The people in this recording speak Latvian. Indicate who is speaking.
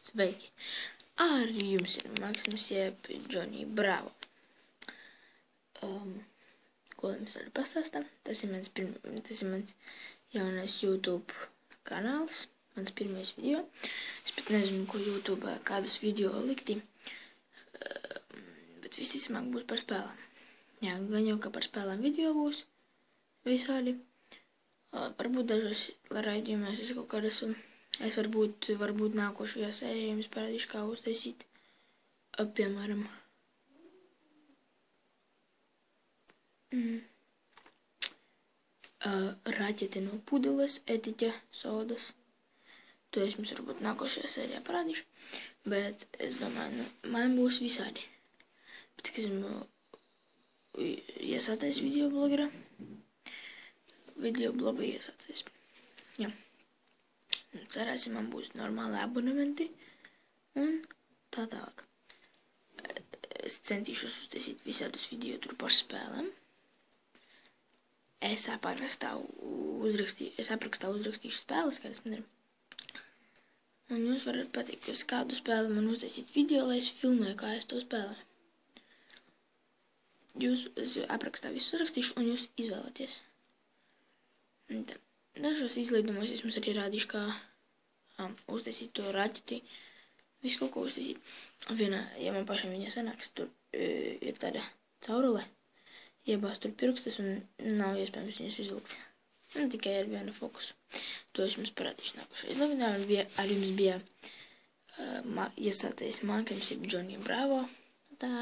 Speaker 1: Sveiki! Ar jums ir Maksims jeb Džonī Bravo. Ko jums arī pastāstam? Tas ir mans jaunais YouTube kanāls, mans pirmais video. Es pat nezinu, ko YouTube kādus video likti, bet visticamāk būs par spēlēm. Jā, gan jau, ka par spēlēm video būs visādi. Varbūt dažos raidījumos es kaut kādas, es varbūt nākošajā sērijā jums parādīšu, kā uztaisīt, piemēram, raķeti no pudeles, etiķa, sodas. To es jums varbūt nākošajā sērijā parādīšu, bet es domāju, man būs visādi. Bet, cik esmu iesācies videobloga iesācies. Jā. Cerēsim, man būs normāli abonementi un tā tālāk. Es centīšos uztaisīt visādus video tur par spēlēm. Es aprakstā uzrakstīšu spēles, kādas man ir. Un jūs varat pateikt, uz kādu spēli man uztaisīt video, lai es filmēju, kā es to spēlēju. Es aprakstā visu uzrakstīšu, un jūs izvēlaties. Dažos izlīdumos es jums arī rādīšu, kā uztaisīt to raķeti, visu kaut ko uztaisīt. Un vienā, ja man pašam viņa sanāks, tur ir tāda caurule, iebāz tur pirkstus un nav iespējams viņus izvilkt. Un tikai ar vienu fokusu. To es jums parādīšu nākošais novinā. Ar jums bija iesācies Maksims jeb Džonī Bravo. Tā.